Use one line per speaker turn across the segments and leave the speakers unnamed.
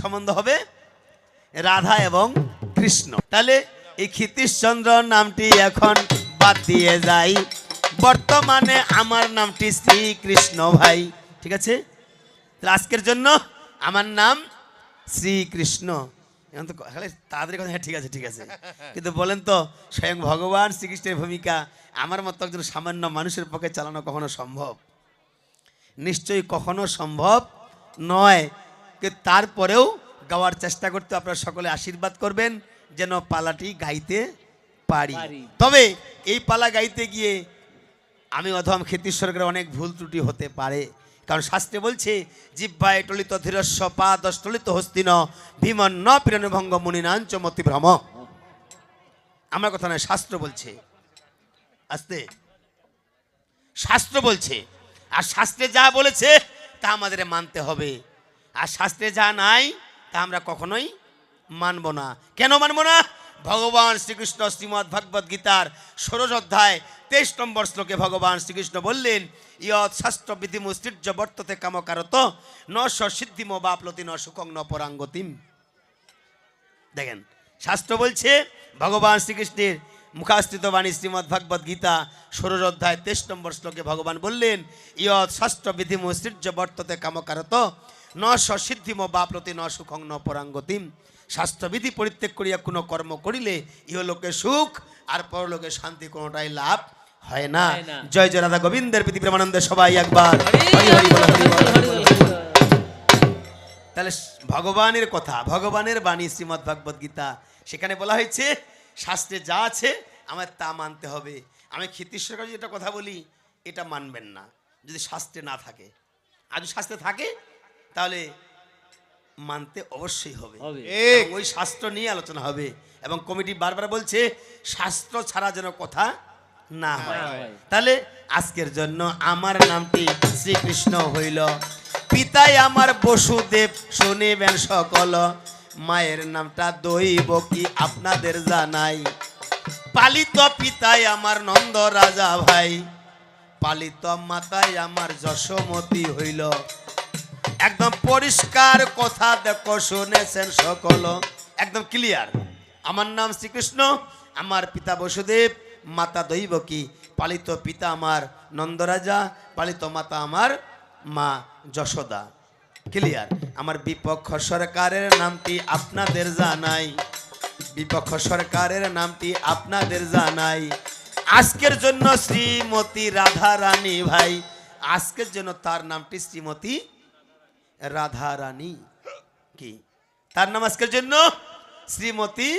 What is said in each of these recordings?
সম্বন্ধ হবে রাধা এবং কৃষ্ণ। তাহলে এই ক্ষিতীশচন্দ্র নামটি এখন বাদ দিয়ে যাই, বর্তমানে আমার নামটি শ্রীকৃষ্ণ ভাই। ঠিক আছে, তাহলে আজকের জন্য আমার নাম শ্রীকৃষ্ণ। এখন তো তাড়াতাড়ি কথা, হ্যাঁ ঠিক আছে ঠিক আছে, কিন্তু বলেন তো স্বয়ং ভগবান শ্রীকৃষ্ণের ভূমিকা আমার মতো একজন সামান্য মানুষের পক্ষে চালানো কখনো সম্ভব? নিশ্চয়ই কখনো সম্ভব নয়। কিন্তু তারপরেও গাওয়ার চেষ্টা করতে আপনারা সকলে আশীর্বাদ করবেন যেন পালাটি গাইতে পারি। তবে এই পালা গাইতে গিয়ে আমি অধম ক্ষিতীশ্বরের অনেক ভুল ত্রুটি হতে পারে, কারণ শাস্ত্রে বলছে জিহ্বায় টলিত ধীরস্ব পাদশ টলিত হস্তিন ভীমন ন পীড়নভঙ্গ মুনিনাঞ্চ মতি ভ্রম। আমার কথা নয়, শাস্ত্র বলছে। আস্তে, শাস্ত্র বলছে, আর শাস্ত্রে যা বলেছে তা আমাদের মানতে হবে, আর শাস্ত্রে যা নাই তা আমরা কখনোই মানব না। কেন মানব না? ভগবান শ্রীকৃষ্ণ শ্রীমদ্ ভগবদ গীতার ১৬ অধ্যায় ২৩ নম্বর শ্লোকে ভগবান শ্রীকৃষ্ণ বললেন, ইয়ৎ শাস্ত্র বিধিমুষ্টির্য বর্ততে কামকারত ন সিদ্ধিম বাপ্লতি ন সুখং ন পরাঙ্গতিম। দেখেন, শাস্ত্র বলছে, ভগবান শ্রীকৃষ্ণের মুখাস্থিত বাণী শ্রীমদ্ ভগবদ গীতা ১৬ অধ্যায় ২৩ নম্বর শ্লোকে ভগবান বললেন, ইয়ৎ শাস্ত্র বিধিমুষ্টির্য বর্ততে কামকারত ন সিদ্ধিম বাপ্লতি ন সুখং ন পরাঙ্গতিম। শাস্ত্রবিধি পরিত্যাগ করিয়া কোনো কর্ম করিলে ইহলোকে সুখ আর পরলোকে শান্তি কোনোটাই লাভ হয় না। জয় জয় রাধা গোবিন্দের প্রীতি প্রেমানন্দে সবাই একবার হরি হরি বল, হরি বল, হরি বল। তাহলে ভগবানের কথা, ভগবানের বাণী শ্রীমদ্ ভগবদ গীতা, সেখানে বলা হয়েছে শাস্ত্রে যা আছে আমার তা মানতে হবে। আমি ক্ষিতীশ্বরের কাছে যেটা কথা বলি এটা মানবেন না যদি শাস্ত্রে না থাকে, আর যদি শাস্ত্রে থাকে তাহলে মানতে অবশ্যই হবে। ওই শাস্ত্র নিয়ে আলোচনা হবে, এবং কমিটি বারবার বলছে শাস্ত্র ছাড়া যেন কথা না হয়। তাহলে আজকের জন্য আমার নামটি শ্রীকৃষ্ণ হইল, পিতাই আমার বসুদেব শুনিবেন সকল, মায়ের নামটা দৈব কি আপনাদের জানাই, পালিত পিতাই আমার নন্দ রাজা ভাই, পালিত মাতাই আমার যশোমতী হইল। একদম পরিষ্কার কথা দেখো, শুনেছেন সকল, একদম ক্লিয়ার। আমার নাম শ্রীকৃষ্ণ, আমার পিতা বসুদেব, মাতা দৈবকী, পালিত পিতা আমার নন্দরাজা, পালিত মাতা আমার মা যশোদা। ক্লিয়ার। আমার বিপক্ষ সরকারের নামটি আপনাদের জানাই, বিপক্ষ সরকারের নামটি আপনাদের জানাই। আজকের জন্য শ্রীমতী রাধা রানী ভাই, আজকের জন্য তার নামটি শ্রীমতী রাধা রানী। কি তার নাম আজকের জন্য শ্রীমতী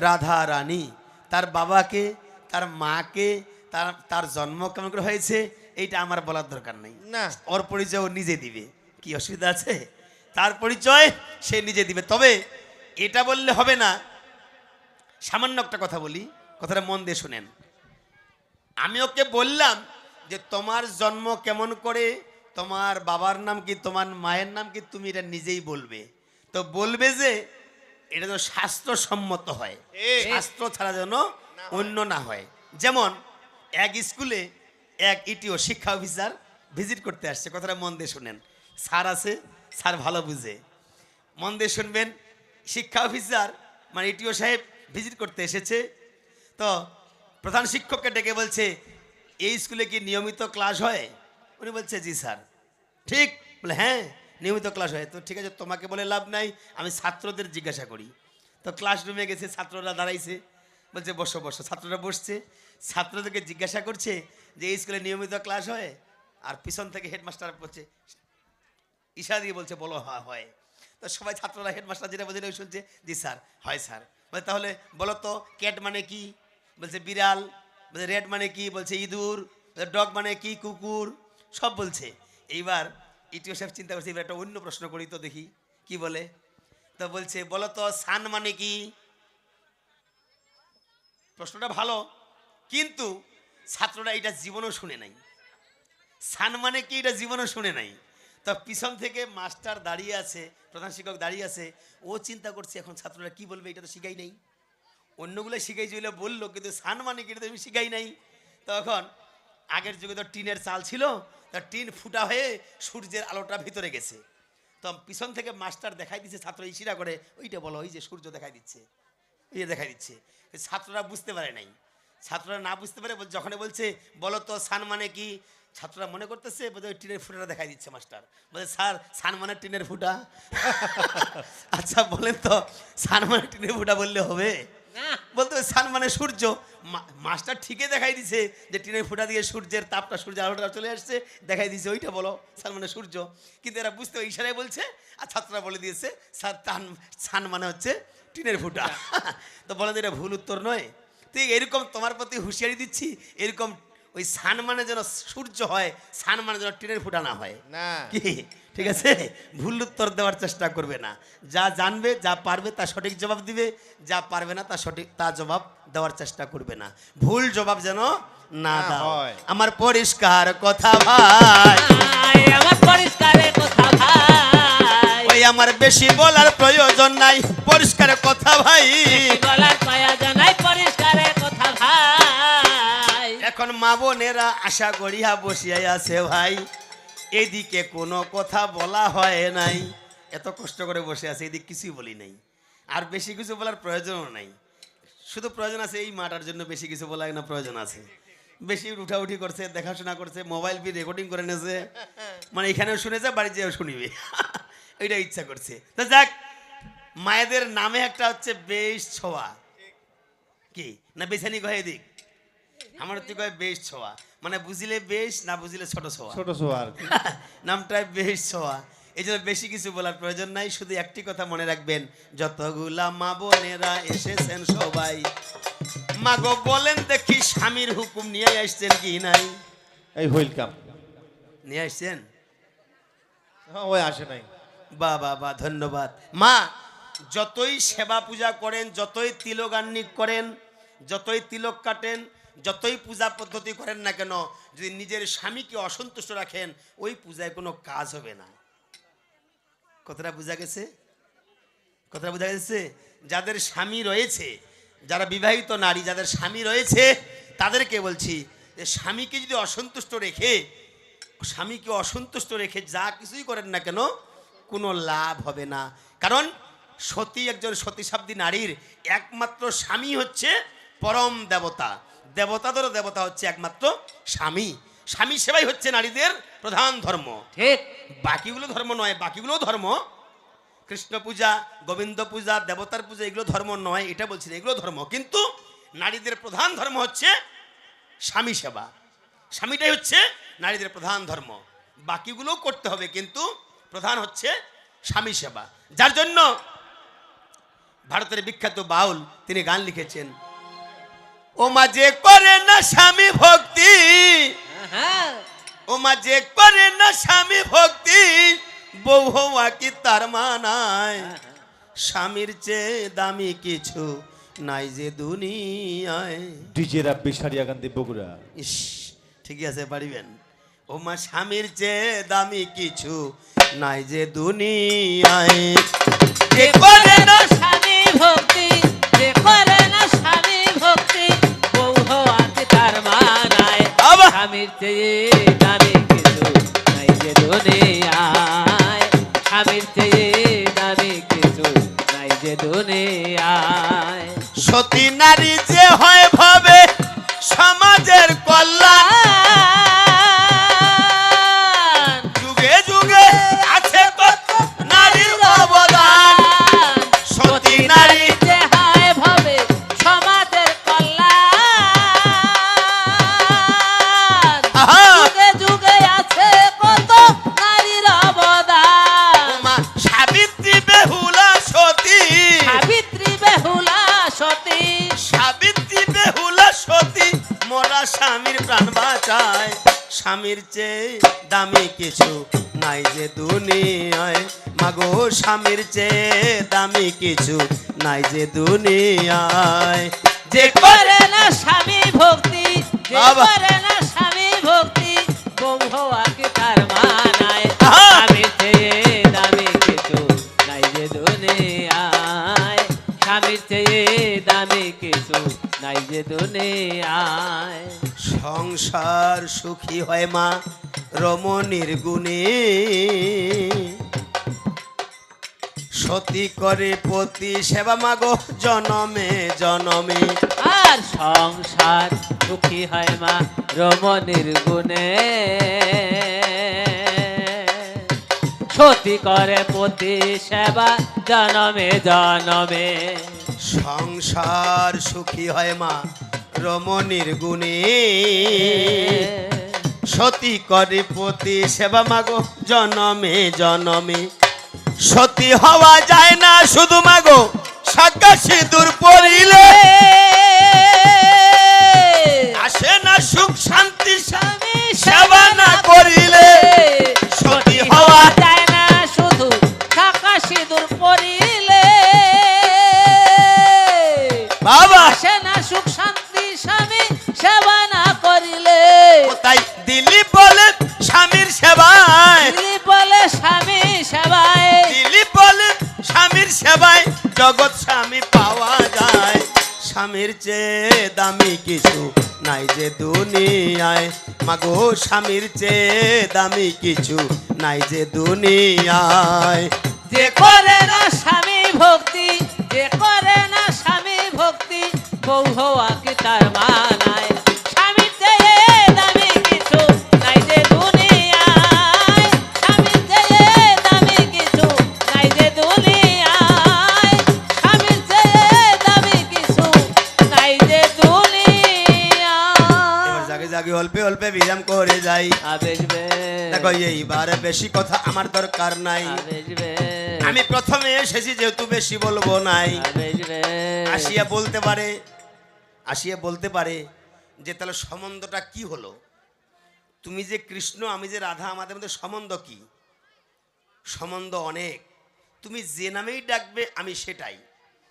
রাধা রানী। তার বাবাকে, তার মাকে, তার জন্ম কেমন করে হয়েছে এইটা আমার বলার দরকার নেই না, ওর পরিচয় ও নিজে দিবে। কি অসুবিধা আছে? তার পরিচয় সে নিজে দিবে। তবে এটা বললে হবে না, সামান্য একটা কথা বলি, কথাটা মন দিয়ে শুনেন। আমি ওকে বললাম যে তোমার জন্ম কেমন করে, তোমার বাবার নাম কি, তোমার মায়ের নাম কি, তুমি এটা নিজেই বলবে। তো বলবে যে এটা তো শাস্ত্রসম্মত হয়, শাস্ত্র ছাড়া যেন অন্য না হয়। যেমন এক স্কুলে এক ইটিও শিক্ষা অফিসার ভিজিট করতে আসছে, কথাটা মন দিয়ে শুনেন। স্যার আছে, স্যার ভালো বুঝে, মন দিয়ে শুনবেন। শিক্ষা অফিসার মানে ইটিও সাহেব ভিজিট করতে এসেছে, তো প্রধান শিক্ষককে ডেকে বলছে এই স্কুলে কি নিয়মিত ক্লাস হয়? উনি বলছে জি স্যার। ঠিক? বলে হ্যাঁ নিয়মিত ক্লাস হয়। তো ঠিক আছে, তোমাকে বলে লাভ নাই, আমি ছাত্রদের জিজ্ঞাসা করি। তো ক্লাসরুমে গেছে, ছাত্ররা দাঁড়াইছে, বলছে বসো বসো। ছাত্ররা বসছে, ছাত্রদেরকে জিজ্ঞাসা করছে যে এই স্কুলে নিয়মিত ক্লাস হয়? আর পিছন থেকে হেডমাস্টার বলছে, ইশারা দিয়ে বলছে বলো হ্যাঁ হয়। তো সবাই ছাত্ররা হেডমাস্টার যেটা বলছে শুনছে, জি স্যার হয় স্যার। বলে তাহলে বলো তো ক্যাট মানে কি? বলছে বিড়াল। বলছে রেড মানে কি? বলছে ইঁদুর। ডগ মানে কি? কুকুর। সব বলছে। এইবার ইটিও সাহেব চিন্তা করছে এবার একটা অন্য প্রশ্ন করি তো দেখি কি বলে। তো বলছে বলো তো সান মানে কি? প্রশ্নটা ভালো, কিন্তু ছাত্ররা এটা জীবনও শুনে নাই। সান মানে কি এটা জীবনও শুনে নাই। তো পিছন থেকে মাস্টার দাঁড়িয়ে আছে, প্রধান শিক্ষক দাঁড়িয়ে আছে, ও চিন্তা করছে এখন ছাত্ররা কি বলবে, এটা তো শিখাই নাই। অন্যগুলো শিখাই চলে বললো, কিন্তু সান মানে কি এটা তো আমি শিখাই নাই। তখন আগের যুগে তো টিনের চাল ছিল, তা টিন ফুটা হয়ে সূর্যের আলোটা ভিতরে গেছে। তো পিছন থেকে মাস্টার দেখাই দিচ্ছে, ছাত্র ইশারা করে ওইটা বলো, ওই যে সূর্য দেখাই দিচ্ছে, এই দেখাই দিচ্ছে। ছাত্ররা বুঝতে পারে নাই। ছাত্ররা না বুঝতে পারে যখন বলছে বলো তো সান মানে কি, ছাত্ররা মনে করতেছে ওই টিনের ফুটাটা দেখাই দিচ্ছে মাস্টার। বলে স্যার সান মানে টিনের ফুটা। আচ্ছা বলেন তো সান মানে টিনের ফুটা বললে হবে? বলতে সান মানে সূর্য। মাস্টার ঠিকই দেখাই দিছে যে টিনের ফুটা দিয়ে সূর্যের তাপটা, সূর্যের আলোটা চলে আসছে, দেখাই দিছে ওইটা বলো সান মানে সূর্য। কিন্তু এরা বুঝতে ইশারায় বলছে, আর ছাত্ররা বলে দিয়েছে স্যার সান মানে হচ্ছে টিনের ফুটা। তো বলেন এটা ভুল উত্তর নয়? ঠিক এরকম তোমার প্রতি হুঁশিয়ারি দিচ্ছি, এরকম ওই সান মানে যেন সূর্য হয়, সান মানে যেন টিনের ফুটা না হয় না, কি ঠিক আছে? ভুল উত্তর দেওয়ার চেষ্টা করবে না। যা জানবে, যা পারবে তা সঠিক জবাব দিবে, যা পারবে না তা জবাব দেওয়ার চেষ্টা করবে না। ভুল জবাব যেন না দাও। আমার পরিষ্কার কথা ভাই,
আমার পরিষ্কার কথা ভাই,
ওই আমার বেশি বলার প্রয়োজন নাই, পরিষ্কার কথা ভাই,
বলার প্রয়োজন নাই, পরিষ্কার কথা ভাই।
এখন মা বোনেরা আশা করিয়া বসিয়াই আছে ভাই, এদিকে কোনো কথা বলা হয় নাই, এত কষ্ট করে বসে আছে, এদিকে কিছুই বলি নাই, আর বেশি কিছু বলার প্রয়োজনও নাই। শুধু প্রয়োজন আছে এই মাটার জন্য, বেশি কিছু বলার না প্রয়োজন আছে। বেশি উঠাউঠি করছে, দেখাশোনা করছে, মোবাইল বি রেকর্ডিং করে নেছে, মানে এখানেও শুনেছে, বাড়ি যেও শুনিবে, ওইটা ইচ্ছা করছে। তো যাক, মায়েদের নামে একটা হচ্ছে বেশ ছোঁয়া, কি না বেছানি কয়ে দিক, আমার তুই কয় বেশ ছোঁয়া, মানে বুঝিলে বেশ, না বুঝিলে ছোট ছোঁয়া,
ছোট ছোঁয়া
নামটাই বেশ ছোঁয়া। এই জন্য বেশি কিছু বলার প্রয়োজন নাই, শুধু একটি কথা মনে রাখবেন, যতগুলা মা বোনেরা এসেছেন সবাই, মাগো বলেন দেখি স্বামীর হুকুম নিয়ে আসছেন কি নাই?
এই ওয়েলকাম
নিয়ে আসছেন?
ওই আসে নাই।
বা বা বা, ধন্যবাদ। মা যতই সেবা পূজা করেন, যতই তিলগান্নিক করেন, যতই তিলক কাটেন, যতই পূজা পদ্ধতি করেন না কেন, যদি নিজের স্বামীকে অসন্তুষ্ট রাখেন, ওই পূজায় কোনো কাজ হবে না। কথাটা বোঝা গেছে? কথাটা বোঝা গেছে? যাদের স্বামী রয়েছে, যারা বিবাহিত নারী, যাদের স্বামী রয়েছে, তাদেরকে বলছি যে স্বামীকে যদি অসন্তুষ্ট রেখে, স্বামীকে অসন্তুষ্ট রেখে যা কিছুই করেন না কেন, কোনো লাভ হবে না। কারণ সতী, একজন সতীসাধ্বী নারীর একমাত্র স্বামী হচ্ছে পরম দেবতা। দেবতাদেরও দেবতা হচ্ছে একমাত্র স্বামী। স্বামী সেবাই হচ্ছে নারীদের প্রধান ধর্ম।
ঠিক,
বাকিগুলো ধর্ম নয়, বাকিগুলো ধর্ম, কৃষ্ণ পূজা, গোবিন্দ পূজা, দেবতার পূজা, এগুলো ধর্ম নয়, এটা বলছি না, এগুলো ধর্ম। কিন্তু নারীদের প্রধান ধর্ম হচ্ছে স্বামী সেবা। স্বামীটাই হচ্ছে নারীদের প্রধান ধর্ম। বাকিগুলোও করতে হবে, কিন্তু প্রধান হচ্ছে স্বামী সেবা। যার জন্য ভারতের বিখ্যাত বাউল তিনি গান লিখেছেন, ও মাঝে করে না স্বামী ভক্তি,
হ্যাঁ,
ও মাঝে করে না স্বামী ভক্তি, বউ হওয়া কি তার মানায়, স্বামীর চেয়ে দামি কিছু নাই যে দুনিয়ায়।
ডিজে রাব্বি সারিয়াকান্দি বগুড়া।
ইস, ঠিকই আছে, পারিবেন। ও মা স্বামীর চেয়ে দামি কিছু নাই যে দুনিয়ায়, যে করে না
স্বামী ভক্তি, যে করে না স্বামী ভক্তি, বউ হওয়া কি তার মানায়,
আবার।
স্বামীর চেয়ে দামি কিছু নাই যে দুনিয়ায়, স্বামীর চেয়ে দামি কিছু নাই যে দুনিয়ায়।
সতী নারী যে হয় ভাবে সমাজের কল্যাণ, যুগে যুগে আছে কত নারীর অবদান, সতী নারী
যে হয় ভাবে সমাজের কল্যাণ,
আহা।
যুগে যুগে আছে কত নারীর অবদান।
মা সাবিত্রী বেহুলা সতী,
সাবিত্রী বেহুলা সতী,
সাবিত্রী বেহুলা সতী, মোরা স্বামীর প্রাণ বাঁচায়, স্বামীর চেয়ে দামি কিছু নাই যে দুনিয়ায়, মাগো স্বামীর চেয়ে দামি কিছু নাই যে দুনিয়ায়, যে
করে না স্বামী ভক্তি, যে
বাবা।
করে না স্বামী ভক্তি, বউ হওয়া কি তার মানায়,
আহা।
স্বামীর চেয়ে দামি কিছু নাই যে দুনিয়ায়, স্বামীর চেয়ে দামি কিছু নাই যে দুনিয়ায়।
সংসার সুখী হয় মা রমণীর গুণে, সতী করে পতি সেবা মাগো জনমে জনমে।
আর সংসার সুখী হয় মা রমণীর গুণে, সতী করে পতি সেবা জনমে জনমে।
সংসার সুখী হয় মা রমণীর গুণে, সতী করে পতি সেবা মাগো জনমে জনমে। সতী হওয়া যায় না শুধু মাগো সাক্ষা সিঁদুর পরিলে, আসে না সুখ শান্তি স্বামী সেবা না করিলে। সতী হওয়া
যায় না শুধু শাখা সিঁদুর পরিলে,
বাবা
আসে না সুখ শান্তি স্বামী সেবা না করিলে।
তাই দিলি বলে স্বামীর সেবায়,
দিলি বলে স্বামী সেবায়,
দিলি বলে স্বামীর সেবায় জগৎ স্বামী পাওয়া যায়। স্বামীর চেয়ে দামি কিছু নাই যে দুনিয়ায়, মাগো স্বামীর চেয়ে দামি কিছু নাই যে দুনিয়ায়।
যে করে না স্বামী ভক্তি, যে করে না স্বামী ভক্তি, বউ হওয়া কি তার মানায়। স্বামীর চেয়ে দামি কিছু নাই যে দুনিয়ায়, স্বামীর চেয়ে দামি কিছু নাই যে দুনিয়ায়, স্বামীর চেয়ে দামি কিছু নাই যে দুনিয়ায়।
এবার জাগে জাগে অল্পে অল্পে বিরাম করে যাই।
আবেজবে
দেখো এইবার বেশি কথা আমার দরকার নাই,
আবেজবে
আমি প্রথমে এসেছি যেহেতু বেশি বলবো নাই।
আবেজবে
আসিয়া বলতে পারে, আসিয়া বলতে পারে যে তাহলে সম্বন্ধটা কি হলো? তুমি যে কৃষ্ণ আমি যে রাধা, আমাদের মধ্যে সম্বন্ধ কি? সম্বন্ধ অনেক, তুমি যে নামেই ডাকবে আমি সেটাই।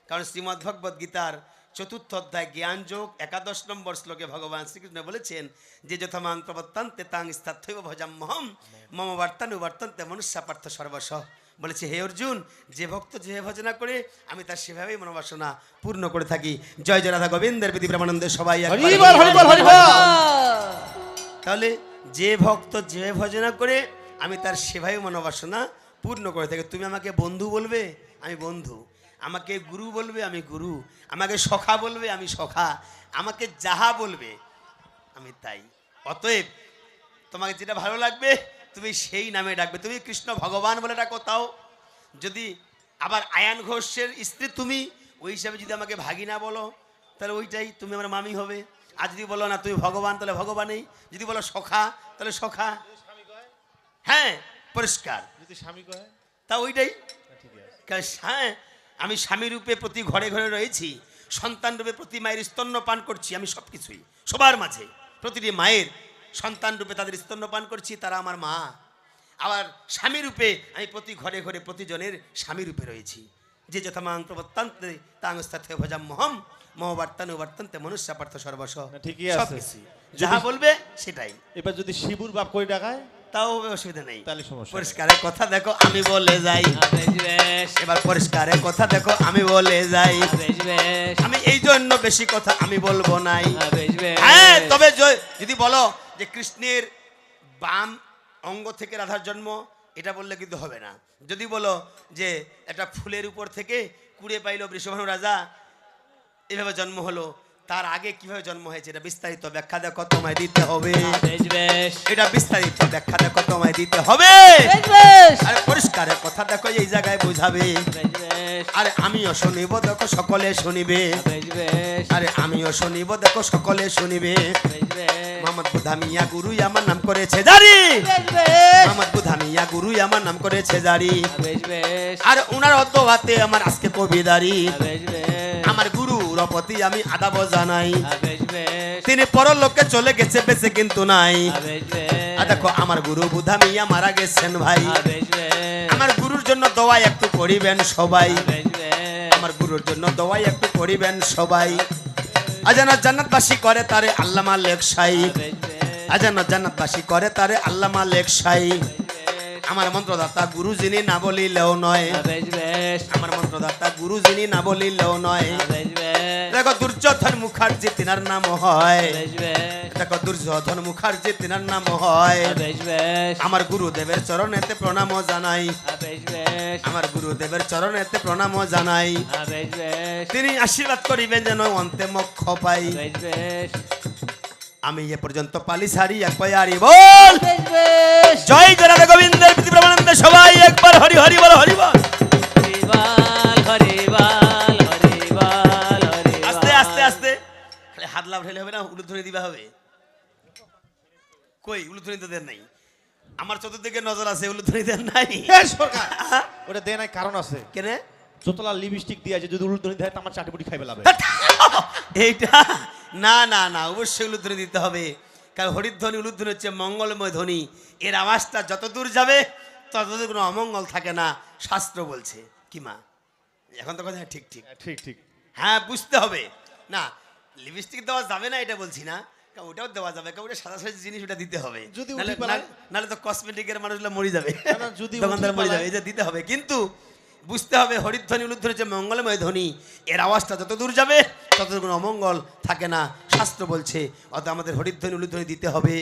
কারণ শ্রীমদ্ ভগবদ গীতার 4th অধ্যায় জ্ঞান যোগ 11 নম্বর শ্লোকে ভগবান শ্রীকৃষ্ণ বলেছেন যে যথামাং প্রবর্তন্তে তাং স্থাথৈব ভজাম্যহম মম বার্তানুবর্তন্তে মনুষ্যা পার্থ সর্বশ। বলেছে হে অর্জুন, যে ভক্ত যে ভজনা করে আমি তার সেভাবেই মনোবাসনা পূর্ণ করে থাকি। জয় জয় রাধা গোবিন্দের বিধি প্রেমানন্দে সবাই একবার
হরিবল হরিবল হরিবল।
তাহলে যে ভক্ত যে ভজনা করে আমি তার সেভাবে মনোবাসনা পূর্ণ করে থাকি। তুমি আমাকে বন্ধু বলবে আমি বন্ধু, আমাকে গুরু বলবে আমি গুরু, আমাকে সখা বলবে আমি সখা, আমাকে যাহা বলবে আমি তাই। অতএব তোমাকে যেটা ভালো লাগবে তুমি সেই নামে ডাকবে। তুমি কৃষ্ণ ভগবান বলে ডাকো, তাও যদি আবার আয়ান ঘোষের স্ত্রী তুমি, ওই হিসাবে যদি আমাকে ভাগিনা বলো তাহলে ওইটাই তুমি আমার মামি হবে। আর যদি বলো না তুমি ভগবান তাহলে ভগবানই, যদি বলো সখা তাহলে সখা। হ্যাঁ পরিষ্কার,
যদি স্বামী কয়
তা ওইটাই।
ঠিক আছে।
কারণ হ্যাঁ আমি স্বামী রূপে প্রতি ঘরে ঘরে রয়েছি, সন্তান রূপে প্রতি মায়ের স্তন্য পান করছি, আমি সব কিছুই সবার মাঝে প্রতিটি মায়ের সন্তান রূপে তাদের স্তন্য পান করছি, তারা আমার মা। আবার স্বামী রূপে আমি প্রতি ঘরে ঘরে প্রতিজনের স্বামী রূপে রয়েছি। যে যথামাং প্রবর্তন্তে তাং স্থাথৈব ভজাম্যহম মম বার্তানুবর্তন্তে মনুষ্যা পার্থ সর্বশ।
না, ঠিকই আছে।
সবকিছু যাহা বলবে সেটাই,
এবার যদি শিবুর বাপ কই ডাকায়
তাও অসুবিধা নেই।
তাহলে সমস্যা নেই।
পরিষ্কারের কথা দেখো আমি বলে যাই,
আবেজবে
এবার পরিষ্কারের কথা দেখো আমি বলে যাই।
আবেজবে
আমি এই জন্য বেশি কথা আমি বলবো নাই।
আবেজবে
হ্যাঁ তবে যদি বলো যে কৃষ্ণের বাম অঙ্গ থেকে রাধার জন্ম, এটা বললে কিন্তু হবে না। যদি বলো যে একটা ফুলের উপর থেকে কুড়ে পাইল বৃষভানু রাজা, এভাবে জন্ম হলো, তার আগে কিভাবে জন্ম হয়েছে এটা বিস্তারিত ব্যাখ্যা দেখো তোমায় দিতে হবে।
আবেজবে
এটা বিস্তারিত ব্যাখ্যা দেখো তোমায় দিতে হবে।
আবেজবে
আরে পরিষ্কারের কথা দেখো এই জায়গায় বোঝাবে।
আবেজবে
আরে আমিও শুনিব দেখো সকলে শুনিবে,
আবেজবে
আরে আমিও শুনিব দেখো সকলে শুনিবে।
আবেজবে
মোহাম্মদ বুধামিয়া গুরুই আমার নাম করেছে জারি,
আবেজবে
মোহাম্মদ বুধামিয়া গুরুই আমার নাম করেছে জারি।
আবেজবে
আর ওনার অদ্যহাতে আমার আজকে কবিদারি।
আবেজবে
আমার গুরুর প্রতি আমি আদাব জানাই,
আবেজবে
তিনি পরলোকে চলে গেছে বেঁচে কিন্তু নাই।
আবেজবে
আর দেখো আমার গুরু বুধামিয়া মারা গেছেন ভাই,
আবেজবে
আমার গুরুর জন্য দোয়া একটু করিবেন সবাই,
আবেজবে
আমার গুরুর জন্য দোয়া একটু করিবেন সবাই। আজানা জান্নাতবাসী করে তারে আল্লামা লেখসাই,
আবেজবে
আজানা জান্নাতবাসী করে তারে আল্লামা লেখসাই। আমার মন্ত্রদাতা গুরু যিনি না বলিলেও নয়,
আবেজবে
আমার মন্ত্রদাতা গুরু যিনি না বলিলেও নয়।
আবেজবে
দেখো দুর্যোধন মুখার্জি তিনার নাম হয়,
বেশ বেশ
দেখো দুর্যোধন মুখার্জি তিনার নাম হয়।
বেশ বেশ
আমার গুরুদেবের চরণেতে প্রণাম জানাই,
বেশ বেশ
আমার গুরুদেবের চরণেতে প্রণাম জানাই।
বেশ বেশ
তিনি আশীর্বাদ করিবেন যেন অন্তে মোক্ষ পাই।
বেশ বেশ
আমি এ পর্যন্ত পালি সারি এক পায়ারি বল।
বেশ বেশ
জয় জয় গোবিন্দের প্রীতি ব্রহ্মানন্দে সবাই একবার হরি হরি বল, হরি বল।
হরিবাল হরিবাল হরিবাল হরিবাল
আস্তে আস্তে আস্তে, খালি হাত লাভ ঠেলে হবে না, উলুধ্বনি দিবা হবে। কই উলুধ্বনি তো দেন নাই, আমার চতুর্দিকে নজর আছে, উলুধ্বনি দেন নাই।
এ সরকার ওটা দে নাই, কারণ আছে।
কেনে
যতলা লিপস্টিক দিয়ে আছে, যদি উল্টো দেয় তো আমার চাটিপুটি খাইবে লাভ।
এইটা না না না, অবশ্যই উলুধ্বনি দিতে হবে, কারণ হরিধ্বনি উলুধ্বনি হচ্ছে মঙ্গলময় ধ্বনি। এর আওয়াজটা যত দূর যাবে ততদূর কোনো অমঙ্গল থাকে না, শাস্ত্র বলছে। কি মা এখন তো কথা ঠিক ঠিক
ঠিক ঠিক।
হ্যাঁ, বুঝতে হবে না, লিপস্টিক দেওয়া যাবে না এটা বলছি না, কারণ ওটাও দেওয়া যাবে, কারণ ওটা সাদা সাদা জিনিস ওটা দিতে হবে,
যদি
নাহলে
উঠি পালায়?
নাহলে তো কসমেটিকের মানুষগুলো মরে যাবে,
না, না, যদি
দোকানদার
উঠি
মরে যাবে,
পালায়?
এটা দিতে হবে। কিন্তু বুঝতে হবে হরিধ্বনি উলুধ্বনি হচ্ছে মঙ্গলময় ধ্বনি, এর আওয়াজটা যত দূর যাবে তত কোনো অমঙ্গল থাকে না, শাস্ত্র বলছে। অত আমাদের হরিধ্বনি উলুধ্বনি দিতে হবে,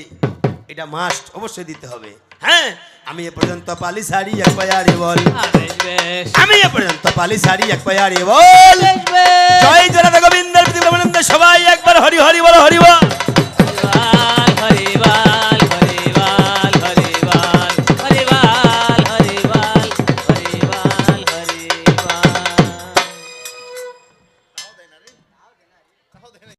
এটা মাস্ট, অবশ্যই দিতে হবে। হ্যাঁ, আমি এ পর্যন্ত পালি সারি এক পায়ারি বল,
বেশ বেশ
আমি এ পর্যন্ত পালি সারি এক পায়ারি বল।
বেশ বেশ
জয় জয় গোবিন্দের প্রীতি ব্রহ্মানন্দে সবাই একবার হরি হরি বল, হরি বল।